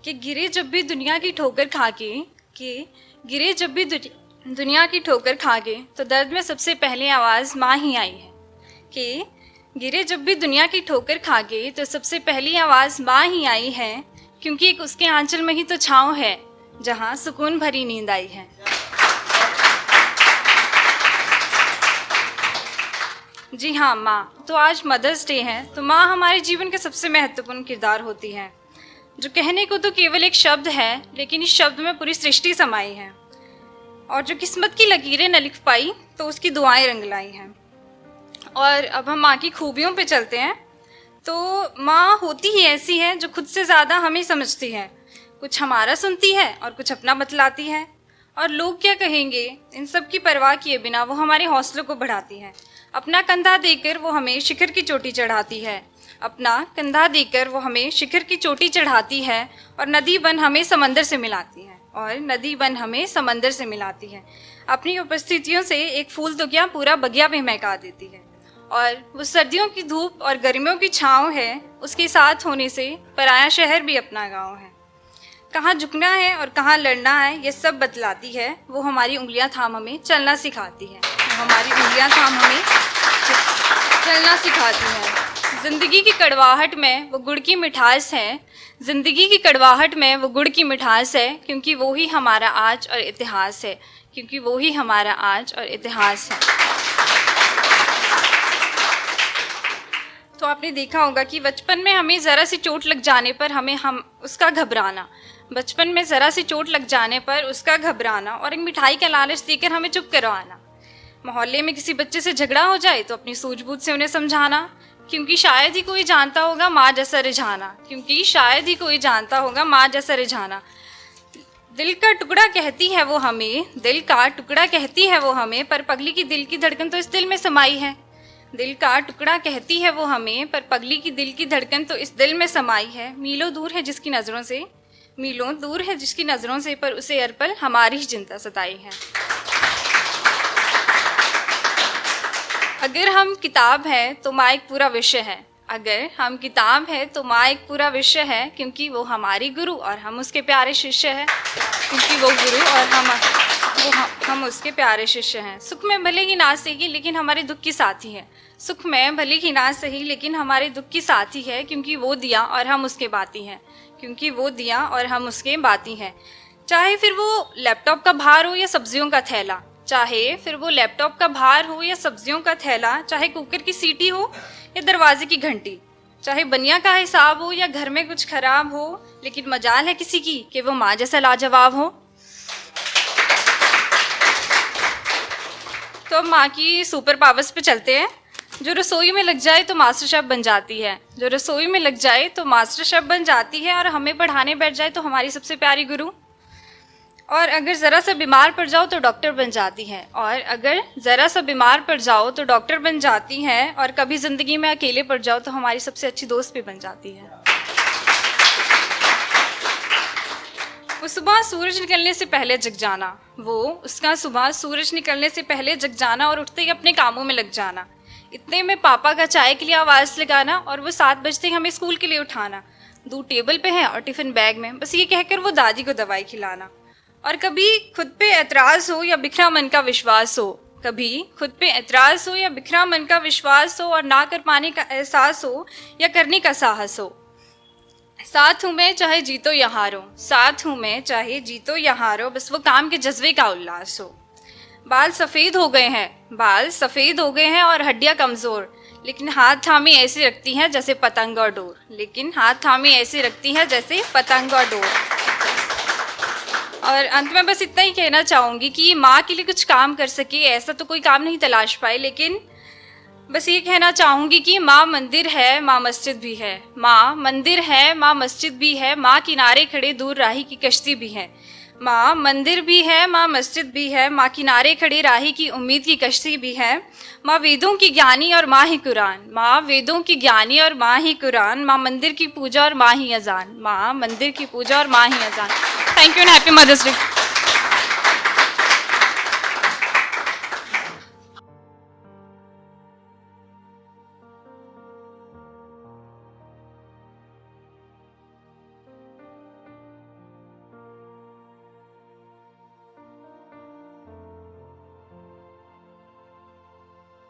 कि गिरे जब भी दुनिया की ठोकर खा के, कि गिरे जब भी दुनिया की ठोकर खा के, तो दर्द में सबसे पहले आवाज़ माँ ही आई है। कि गिरे जब भी दुनिया की ठोकर खा के, तो सबसे पहली आवाज़ माँ ही आई है, क्योंकि एक उसके आंचल में ही तो छाँव है जहाँ सुकून भरी नींद आई है। जी हाँ, माँ। तो आज मदर्स डे है, तो माँ हमारे जीवन का सबसे महत्वपूर्ण किरदार होती है, जो कहने को तो केवल एक शब्द है, लेकिन इस शब्द में पूरी सृष्टि समाई है। और जो किस्मत की लकीरें न लिख पाई, तो उसकी दुआएं रंग लाई हैं। और अब हम माँ की खूबियों पे चलते हैं। तो माँ होती ही ऐसी है जो खुद से ज़्यादा हमें समझती है, कुछ हमारा सुनती है और कुछ अपना बतलाती है। और लोग क्या कहेंगे, इन सब की परवाह किए बिना वो हमारे हौसलों को बढ़ाती है। अपना कंधा देकर वो हमें शिखर की चोटी चढ़ाती है। अपना कंधा देकर वो हमें शिखर की चोटी चढ़ाती है, और नदी बन हमें समंदर से मिलाती है, और नदी बन हमें समंदर से मिलाती है। अपनी उपस्थितियों से एक फूल तो क्या, पूरा बगिया भी महका देती है। और वो सर्दियों की धूप और गर्मियों की छाँव है, उसके साथ होने से पराया शहर भी अपना गाँव है। कहाँ झुकना है और कहाँ लड़ना है, ये सब बतलाती है। वो हमारी उंगलियां थाम हमें चलना सिखाती है। वो हमारी उंगलियां थाम हमें चलना सिखाती है। ज़िंदगी की कड़वाहट में वो गुड़ की मिठास है। ज़िंदगी की कड़वाहट में वो गुड़ की मिठास है, क्योंकि वो ही हमारा आज और इतिहास है। क्योंकि वो ही हमारा आज और इतिहास है। तो आपने देखा होगा कि बचपन में हमें ज़रा सी चोट लग जाने पर हम उसका घबराना, बचपन में ज़रा सी चोट लग जाने पर उसका घबराना, और एक मिठाई का लालच देकर हमें चुप करवाना। मोहल्ले में किसी बच्चे से झगड़ा हो जाए तो अपनी सूझबूझ से उन्हें समझाना, क्योंकि शायद ही कोई जानता होगा माँ जैसा रिझाना। क्योंकि शायद ही कोई जानता होगा माँ जैसा रिझाना। दिल का टुकड़ा कहती है वो हमें, दिल का टुकड़ा कहती है वो हमें, पर पगली की दिल की धड़कन तो इस दिल में समाई है। दिल का टुकड़ा कहती है वो हमें, पर पगली की दिल की धड़कन तो इस दिल में समाई है। मीलों दूर है जिसकी नज़रों से, मीलों दूर है जिसकी नज़रों से, पर उसे हर पल हमारी ही चिंता सताई है। अगर हम किताब है तो माँ एक पूरा विषय है। अगर हम किताब है तो माँ एक पूरा विषय है, क्योंकि वो हमारी गुरु और हम उसके प्यारे शिष्य हैं। क्योंकि वो गुरु और हम उसके प्यारे शिष्य हैं। सुख में भले ही ना सही लेकिन हमारे दुख की साथी है। सुख में भले ही ना सही लेकिन हमारे दुख की साथी है, क्योंकि वो दिया और हम उसके बाती हैं। क्योंकि वो दिया और हम उसके बाती हैं। चाहे फिर वो लैपटॉप का भार हो या सब्जियों का थैला, चाहे फिर वो लैपटॉप का भार हो या सब्जियों का थैला, चाहे कुकर की सीटी हो या दरवाजे की घंटी, चाहे बनिया का हिसाब हो या घर में कुछ खराब हो, लेकिन मजाल है किसी की कि वो माँ जैसा लाजवाब हो। तो अब माँ की सुपर पावर्स पे चलते हैं। जो रसोई में लग जाए तो मास्टर शेफ बन जाती है। जो रसोई में लग जाए तो मास्टर शेफ बन जाती है, और हमें पढ़ाने बैठ जाए तो हमारी सबसे प्यारी गुरु। और अगर ज़रा सा बीमार पड़ जाओ तो डॉक्टर बन जाती है। और अगर ज़रा सा बीमार पड़ जाओ तो डॉक्टर बन जाती है। और कभी ज़िंदगी में अकेले पड़ जाओ तो हमारी सबसे अच्छी दोस्त भी बन जाती है। वो सुबह सूरज निकलने से पहले जग जाना, वो उसका सुबह सूरज निकलने से पहले जग जाना और उठते ही अपने कामों में लग जाना। इतने में पापा का चाय के लिए आवाज़ लगाना, और वो 7 बजते ही हमें स्कूल के लिए उठाना। दूध टेबल पे है और टिफ़िन बैग में, बस ये कहकर वो दादी को दवाई खिलाना। और कभी खुद पे एतराज़ हो या बिखरा मन का विश्वास हो, कभी खुद पे एतराज़ हो या बिखरा मन का विश्वास हो, और ना कर पाने का एहसास हो या करने का साहस हो। साथ हूँ मैं चाहे जीतो या हारो, साथ हूँ मैं चाहे जीतो या हारो, बस वो काम के जज्बे का उल्लास हो। बाल सफ़ेद हो गए हैं, बाल सफ़ेद हो गए हैं और हड्डियाँ कमज़ोर, लेकिन हाथ थामी ऐसे रखती हैं जैसे पतंग और डोर, लेकिन हाथ थामी ऐसे रखती हैं जैसे पतंग और डोर। और अंत में बस इतना ही कहना चाहूँगी कि माँ के लिए कुछ काम कर सके ऐसा तो कोई काम नहीं तलाश पाए, लेकिन बस ये कहना चाहूँगी कि माँ मंदिर है, माँ मस्जिद भी है। माँ मंदिर है, माँ मस्जिद भी है, माँ किनारे खड़े दूर राही की कश्ती भी है। माँ मंदिर भी है, माँ मस्जिद भी है, माँ किनारे खड़े राही की उम्मीद की कश्ती भी है। माँ वेदों की ज्ञानी और माँ ही कुरान, माँ वेदों की ज्ञानी और माँ ही कुरान, माँ मंदिर की पूजा और माँ ही अजान, माँ मंदिर की पूजा और माँ ही अजान। Thank you and happy mother's day.